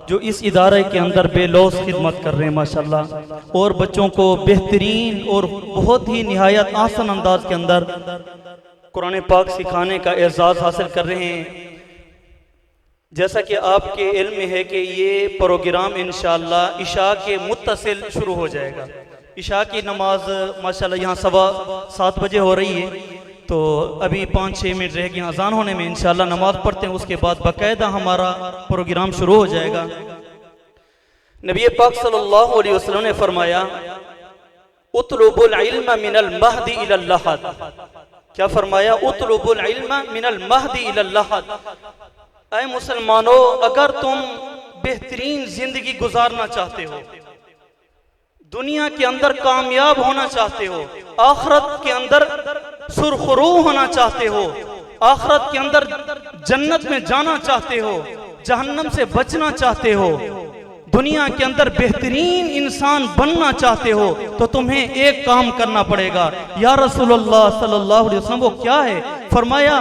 जो इस इदारे के अंदर बेलौस खिदमत कर रहे हैं माशाल्लाह, और बच्चों को बेहतरीन और बहुत ही निहायत आसान अंदाज के अंदर कुरान पाक सिखाने का एजाज़ हासिल कर रहे हैं। जैसा कि आपके इल्म में है कि ये प्रोग्राम इंशाअल्लाह इशा के मुत्तसिल शुरू हो जाएगा। इशा की नमाज माशाल्लाह यहाँ 7:15 बजे हो रही है, तो अभी 5-6 मिनट रह गए अजान होने में। इंशाअल्लाह नमाज पढ़ते हैं, उसके बाद बाकायदा हमारा प्रोग्राम शुरू हो जाएगा। नबी पाक सल्लल्लाहु अलैहि वसल्लम ने फरमाया, उतलुबुल इल्म मिनल महदी इलल लहद। क्या फरमाया? उतलुबुल इल्म मिनल महदी इलल लहद। ऐ मुसलमानों, अगर तुम बेहतरीन जिंदगी गुजारना चाहते हो, दुनिया के अंदर कामयाब होना चाहते हो, आखिरत के अंदर सुरखरू होना चाहते हो, आखिरत के अंदर जन्नत में जाना चाहते हो, जहन्नम से बचना चाहते हो, दुनिया के अंदर बेहतरीन इंसान बनना चाहते हो, तो तुम्हें एक काम करना पड़ेगा। या रसूलुल्लाह सल्लल्लाहु अलैहि वसल्लम, वो क्या है? फरमाया,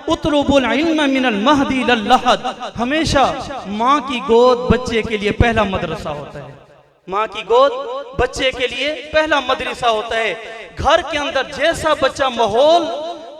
उतलुबुल इल्म मिनल महदी इलल लहद। हमेशा माँ की गोद बच्चे के लिए पहला मदरसा होता है। माँ की गोद बच्चे के लिए पहला मदरसा होता है। घर के अंदर जैसा बच्चा माहौल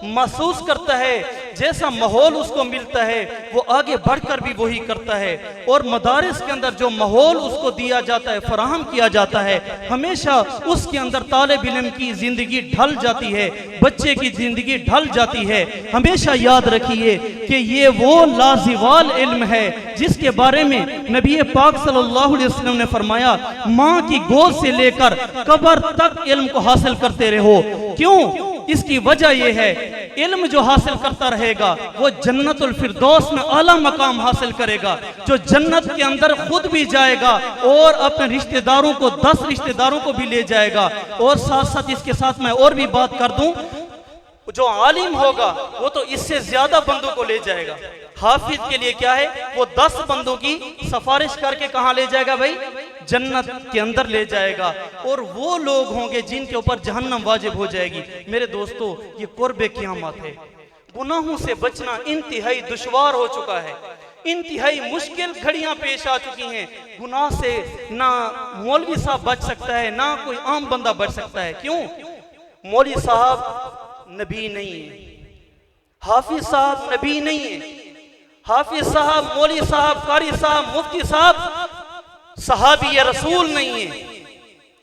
महसूस करता है, जैसा माहौल उसको मिलता है, वो आगे बढ़कर भी वही करता है। और मदारिस के अंदर जो माहौल उसको दिया जाता है, फराहम किया जाता है, हमेशा उसके अंदर तालिब इल्म की जिंदगी ढल जाती है, बच्चे की जिंदगी ढल जाती है। हमेशा याद रखिए कि ये वो लाजिवाल इल्म है जिसके बारे में नबी पाक सल्लल्लाहु अलैहि वसल्लम ने फरमाया, माँ की गोद से लेकर कब्र तक इल्म को हासिल करते रहो। क्यों? इसकी वजह यह है, इल्म जो हासिल करता रहेगा वो जन्नतुल फिरदौस में आला मकाम हासिल करेगा, जो जन्नत के अंदर खुद भी जाएगा और अपने रिश्तेदारों को 10 रिश्तेदारों को भी ले जाएगा। और साथ साथ इसके साथ मैं और भी बात कर दूं, जो आलिम होगा वो तो इससे ज्यादा बंदों को ले जाएगा। हाफिज के लिए क्या है? वो 10 बंदों की सिफारिश करके कहां ले जाएगा भाई? जन्नत के अंदर ले जाएगा। और वो लोग होंगे जिनके ऊपर जहन्नम वाजिब हो जाएगी। मेरे दोस्तों, ये कुर्बे क़यामत है। गुनाहों से बचना इंतहाई दुश्वार हो चुका है, इंतहाई मुश्किल घड़ियां पेश आ चुकी हैं। गुनाह से ना मौलवी साहब बच सकता है, ना कोई आम बंदा बच सकता है। क्यों? मौलवी साहब नबी नहीं है, हाफिज साहब नबी नहीं है, हाफिज साहब, मौलवी साहब, कारी साहब, मुफ्ती साहब सहाबी या रसूल नहीं है।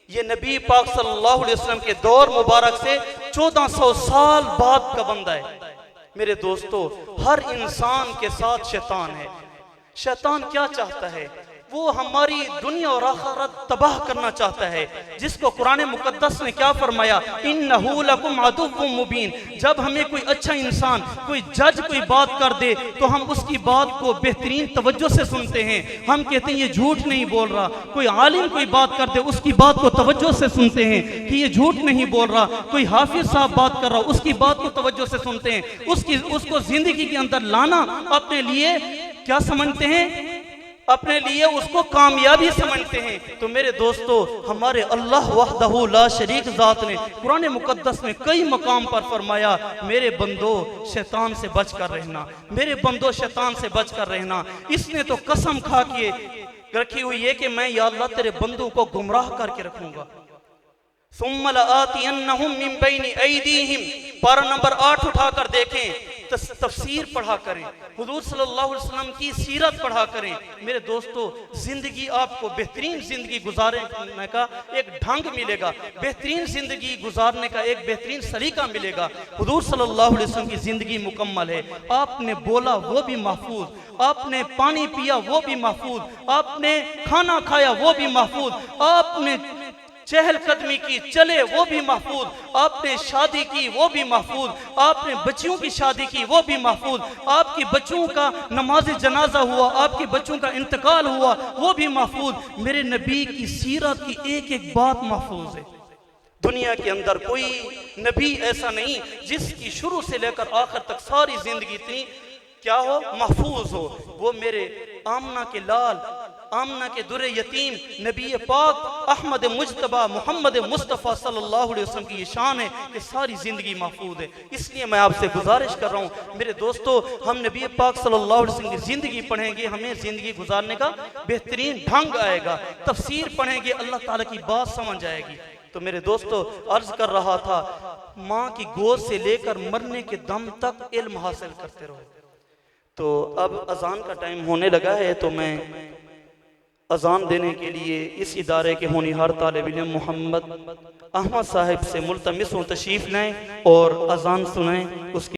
ये नबी पाक सल्लल्लाहु अलैहि वसल्लम के दौर मुबारक से 1400 साल बाद का बंदा है। मेरे दोस्तों, हर इंसान के साथ शैतान है। शैतान क्या चाहता है? वो हमारी दुनिया और आखिरत तबाह करना चाहता है, जिसको कुरान मुकद्दस ने क्या फरमाया, इन्नहु लकुम अदुव्वुम मुबीन। जब हमें कोई अच्छा इंसान, कोई जज कोई बात कर दे तो हम उसकी बात को बेहतरीन तवज्जो से सुनते हैं। हम कहते हैं ये झूठ नहीं बोल रहा। कोई आलिम कोई बात कर दे, उसकी बात को तवज्जो से सुनते हैं कि ये झूठ नहीं बोल रहा। कोई हाफिज साहब बात कर रहा, उसकी बात को तवज्जो से सुनते हैं। उसको जिंदगी के अंदर लाना अपने लिए क्या समझते हैं? अपने लिए उसको कामयाबी समझते हैं। तो मेरे दोस्तों, हमारे अल्लाह वहदहू ला शरीक ज़ात ने कुरान मुकद्दस में कई मकाम पर फरमाया, मेरे बंदो शैतान से बच कर रहना, मेरे बंदो शैतान से बच कर रहना। इसने तो कसम खा के रखी हुई है कि मैं या अल्लाह तेरे बंदों को गुमराह करके रखूंगा। सुम्मा लआतियन्नहुम मिन बैनि ऐदीहिम, पारा नंबर 8 उठाकर देखें, तफसीर पढ़ा करें, हुजूर सल्लल्लाहु अलैहि वसल्लम की सीरत पढ़ा करें। मेरे दोस्तों, जिंदगी आपको बेहतरीन जिंदगी गुजारने का एक ढंग मिलेगा, बेहतरीन जिंदगी गुजारने का एक बेहतरीन सलीका मिलेगा। हुजूर सल्लल्लाहु अलैहि वसल्लम की जिंदगी मुकम्मल है। आपने बोला वो भी महफूज, आपने पानी पिया वो भी महफूज, आपने खाना खाया वो भी महफूज, आपने चहलकदमी की चले वो भी महफूज, आपने शादी की वो भी महफूज, आपने बच्चियों की शादी की वो भी महफूज, आपके बच्चों का नमाज जनाजा हुआ, आपके बच्चों का इंतकाल हुआ वो भी महफूज। मेरे नबी की सीरत की एक एक बात महफूज है। दुनिया के अंदर कोई नबी ऐसा नहीं जिसकी शुरू से लेकर आखिर तक सारी जिंदगी इतनी क्या हो, महफूज हो। वो मेरे आमना के लाल आमना के दुरे यतीम नबी पाक अहमद मुजतबा मोहम्मद मुस्तफ़ा सल्लल्लाहु अलैहि वसल्लम की ये शान है कि सारी ज़िंदगी महफूज है। इसलिए मैं आपसे गुजारिश कर रहा हूँ मेरे दोस्तों, हम नबी पाक सल्लल्लाहु अलैहि वसल्लम की ज़िंदगी पढ़ेंगे, हमें ज़िंदगी गुजारने का बेहतरीन ढंग आएगा। तफसीर पढ़ेंगे, अल्लाह ताला की बात समझ आएगी। तो मेरे दोस्तों, अर्ज कर रहा था, माँ की गोद से लेकर मरने के दम तक इल्म हासिल करते रहो। तो अब अजान का टाइम होने लगा है, तो मैं अजान देने के लिए इस इदारे के होनहार तालिब इल्म मोहम्मद अहमद साहिब से मुल्तमिस हूँ तशरीफ़ लाएँ और अजान सुनाएँ। उसके